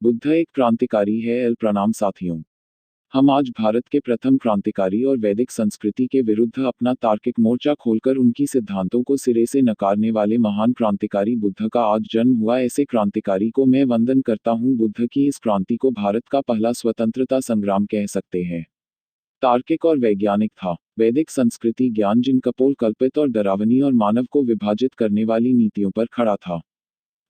बुद्ध एक क्रांतिकारी है। प्रणाम साथियों। हम आज भारत के प्रथम क्रांतिकारी और वैदिक संस्कृति के विरुद्ध अपना तार्किक मोर्चा खोलकर उनकी सिद्धांतों को सिरे से नकारने वाले महान क्रांतिकारी बुद्ध का आज जन्म हुआ ऐसे क्रांतिकारी को मैं वंदन करता हूँ। बुद्ध की इस क्रांति को भारत का पहला स्वतंत्रता संग्राम कह सकते हैं। तार्किक और वैज्ञानिक था। वैदिक संस्कृति ज्ञान जिन कपोल कल्पित और डरावनी और मानव को विभाजित करने वाली नीतियों पर खड़ा था।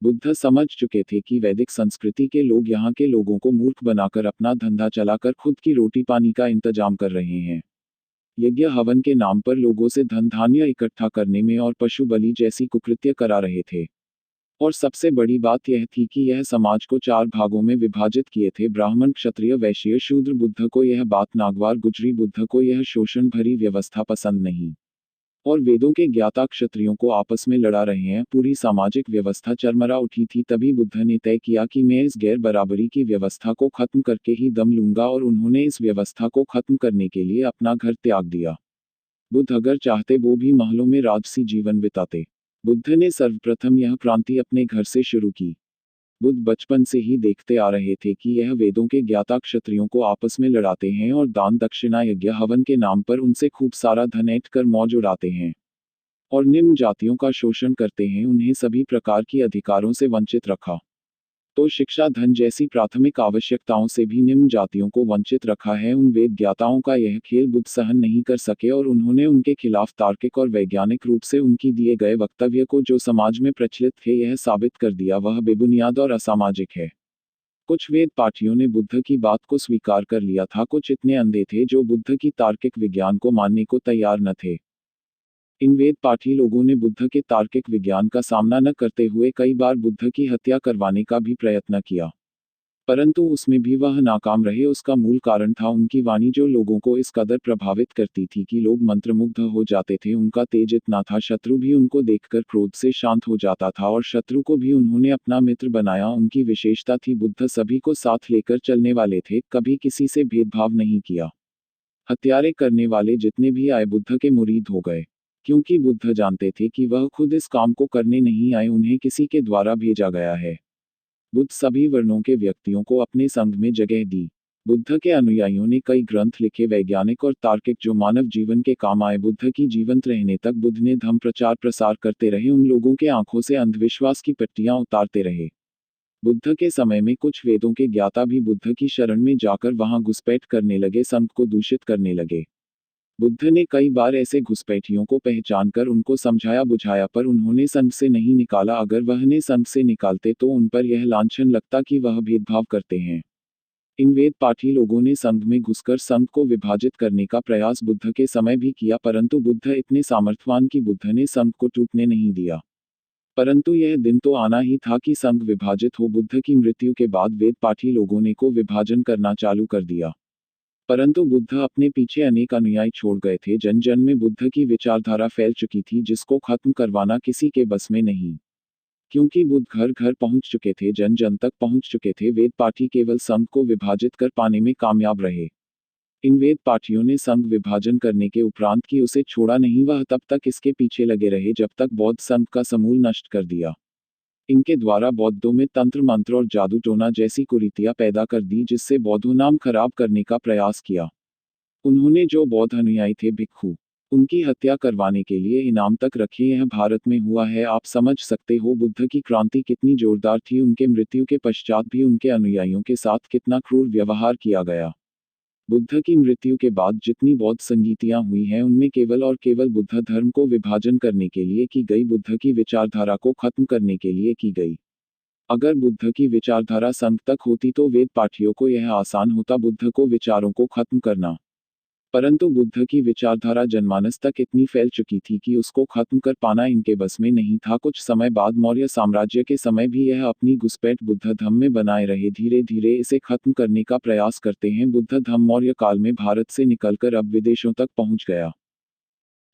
बुद्ध समझ चुके थे कि वैदिक संस्कृति के लोग यहाँ के लोगों को मूर्ख बनाकर अपना धंधा चलाकर खुद की रोटी पानी का इंतजाम कर रहे हैं। यज्ञ हवन के नाम पर लोगों से धन धान्य इकट्ठा करने में और पशु बलि जैसी कुकृत्य करा रहे थे। और सबसे बड़ी बात यह थी कि यह समाज को 4 भागों में विभाजित किए थे, ब्राह्मण क्षत्रिय वैश्य शूद्र। बुद्ध को यह बात नागवार गुजरी। बुद्ध को यह शोषण भरी व्यवस्था पसंद नहीं। और वेदों के ज्ञाता क्षत्रियों को आपस में लड़ा रहे हैं। पूरी सामाजिक व्यवस्था चरमरा उठी थी। तभी बुद्ध ने तय किया कि मैं इस गैर बराबरी की व्यवस्था को खत्म करके ही दम लूंगा, और उन्होंने इस व्यवस्था को खत्म करने के लिए अपना घर त्याग दिया। बुद्ध अगर चाहते वो भी महलों में राजसी जीवन बिताते। बुद्ध ने सर्वप्रथम यह क्रांति अपने घर से शुरू की। बुद्ध बचपन से ही देखते आ रहे थे कि यह वेदों के ज्ञाता क्षत्रियों को आपस में लड़ाते हैं और दान दक्षिणा यज्ञ हवन के नाम पर उनसे खूब सारा धन ऐंठ कर मौज उड़ाते हैं और निम्न जातियों का शोषण करते हैं, उन्हें सभी प्रकार की अधिकारों से वंचित रखा। तो शिक्षा धन जैसी प्राथमिक आवश्यकताओं से भी निम्न जातियों को वंचित रखा है। उन वेद ज्ञाताओं का यह खेल बुद्ध सहन नहीं कर सके और उन्होंने उनके खिलाफ तार्किक और वैज्ञानिक रूप से उनकी दिए गए वक्तव्य को जो समाज में प्रचलित थे यह साबित कर दिया वह बेबुनियाद और असामाजिक है। कुछ वेद पाठियों ने बुद्ध की बात को स्वीकार कर लिया था, कुछ इतने अंधे थे जो बुद्ध की तार्किक विज्ञान को मानने को तैयार न थे। इन वेद पाठी लोगों ने बुद्ध के तार्किक विज्ञान का सामना न करते हुए कई बार बुद्ध की हत्या करवाने का भी प्रयत्न किया, परंतु उसमें भी वह नाकाम रहे। उसका मूल कारण था उनकी वाणी, जो लोगों को इस कदर प्रभावित करती थी कि लोग मंत्रमुग्ध हो जाते थे। उनका तेज इतना था, शत्रु भी उनको देखकर क्रोध से शांत हो जाता था और शत्रु को भी उन्होंने अपना मित्र बनाया। उनकी विशेषता थी बुद्ध सभी को साथ लेकर चलने वाले थे, कभी किसी से भेदभाव नहीं किया। हत्यारे करने वाले जितने भी आए बुद्ध के मुरीद हो गए, क्योंकि बुद्ध जानते थे कि वह खुद इस काम को करने नहीं आए, उन्हें किसी के द्वारा भेजा गया है। बुद्ध सभी वर्णों के व्यक्तियों को अपने संघ में जगह दी। बुद्ध के अनुयायियों ने कई ग्रंथ लिखे, वैज्ञानिक और तार्किक, जो मानव जीवन के काम आए। बुद्ध की जीवंत रहने तक बुद्ध ने धम्म प्रचार प्रसार करते रहे, उन लोगों के आंखों से अंधविश्वास की पट्टियां उतारते रहे। बुद्ध के समय में कुछ वेदों के ज्ञाता भी बुद्ध की शरण में जाकर वहां घुसपैठ करने लगे, संघ को दूषित करने लगे। बुद्ध ने कई बार ऐसे घुसपैठियों को पहचान कर उनको समझाया बुझाया, पर उन्होंने संघ से नहीं निकाला। अगर वह ने संघ से निकालते तो उन पर यह लांछन लगता कि वह भेदभाव करते हैं। इन वेद पाठी लोगों ने संघ में घुसकर संघ को विभाजित करने का प्रयास बुद्ध के समय भी किया, परंतु बुद्ध इतने सामर्थ्यवान कि बुद्ध ने संघ को टूटने नहीं दिया। परंतु यह दिन तो आना ही था कि संघ विभाजित हो। बुद्ध की मृत्यु के बाद वेद पाठी लोगों ने को विभाजन करना चालू कर दिया, परंतु बुद्ध अपने पीछे अनेक अनुयायी छोड़ गए थे। जन जन में बुद्ध की विचारधारा फैल चुकी थी, जिसको खत्म करवाना किसी के बस में नहीं, क्योंकि बुद्ध घर घर पहुंच चुके थे, जन जन तक पहुंच चुके थे। वेद पाठी केवल संघ को विभाजित कर पाने में कामयाब रहे। इन वेद पाठियों ने संघ विभाजन करने के उपरांत कि उसे छोड़ा नहीं, वह तब तक इसके पीछे लगे रहे जब तक बौद्ध संघ का समूल नष्ट कर दिया। इनके द्वारा बौद्धों में तंत्र मंत्र और जादू टोना जैसी कुरीतियां पैदा कर दी, जिससे बौद्धों नाम खराब करने का प्रयास किया। उन्होंने जो बौद्ध अनुयायी थे भिक्षु, उनकी हत्या करवाने के लिए इनाम तक रखे। यह भारत में हुआ है। आप समझ सकते हो बुद्ध की क्रांति कितनी जोरदार थी। उनके मृत्यु के पश्चात भी उनके अनुयायियों के साथ कितना क्रूर व्यवहार किया गया। बुद्ध की मृत्यु के बाद जितनी बौद्ध संगीतियां हुई हैं उनमें केवल और केवल बुद्ध धर्म को विभाजन करने के लिए की गई, बुद्ध की विचारधारा को खत्म करने के लिए की गई। अगर बुद्ध की विचारधारा संघ तक होती तो वेद पाठियों को यह आसान होता बुद्ध को विचारों को खत्म करना, परंतु बुद्ध की विचारधारा जनमानस तक इतनी फैल चुकी थी कि उसको खत्म कर पाना इनके बस में नहीं था। कुछ समय बाद मौर्य साम्राज्य के समय भी यह अपनी घुसपैठ बुद्ध धर्म में बनाए रहे। धीरे धीरे इसे खत्म करने का प्रयास करते हैं। बुद्ध धर्म मौर्य काल में भारत से निकलकर अब विदेशों तक पहुंच गया।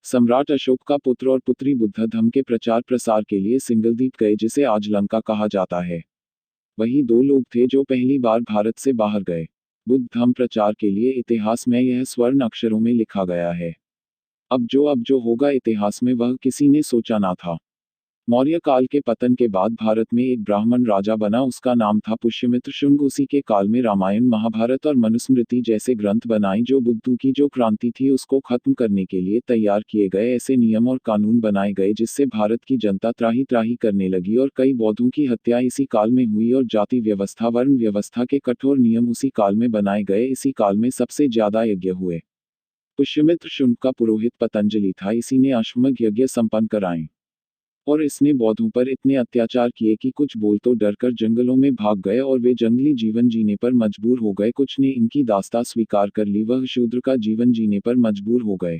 सम्राट अशोक का पुत्र और पुत्री बुद्ध धर्म के प्रचार प्रसार के लिए सिंगलदीप गए, जिसे आज लंका कहा जाता है। वही 2 लोग थे जो पहली बार भारत से बाहर गए। बुद्ध धर्म प्रचार के लिए इतिहास में यह स्वर्ण अक्षरों में लिखा गया है। अब जो होगा इतिहास में, वह किसी ने सोचा ना था। मौर्य काल के पतन के बाद भारत में एक ब्राह्मण राजा बना, उसका नाम था पुष्यमित्र शुंग। उसी के काल में रामायण, महाभारत और मनुस्मृति जैसे ग्रंथ बनाई, जो बुद्धू की जो क्रांति थी उसको खत्म करने के लिए तैयार किए गए। ऐसे नियम और कानून बनाए गए जिससे भारत की जनता त्राही त्राही करने लगी और कई बौद्धों की हत्या इसी काल में हुई और जाति व्यवस्था, वर्ण व्यवस्था के कठोर नियम उसी काल में बनाए गए। इसी काल में सबसे ज्यादा यज्ञ हुए। पुष्यमित्र शुंग का पुरोहित पतंजलि था, इसी ने अश्वमेध यज्ञ संपन्न कराए और इसने बौद्धों पर इतने अत्याचार किए कि कुछ बोल तो डरकर जंगलों में भाग गए और वे जंगली जीवन जीने पर मजबूर हो गए। कुछ ने इनकी दास्ता स्वीकार कर ली, वह शूद्र का जीवन जीने पर मजबूर हो गए।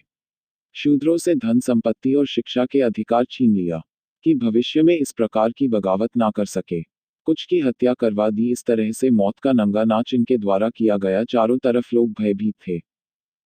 शूद्रों से धन संपत्ति और शिक्षा के अधिकार छीन लिया कि भविष्य में इस प्रकार की बगावत ना कर सके। कुछ की हत्या करवा दी। इस तरह से मौत का नंगा नाच इनके द्वारा किया गया। चारों तरफ लोग भयभीत थे।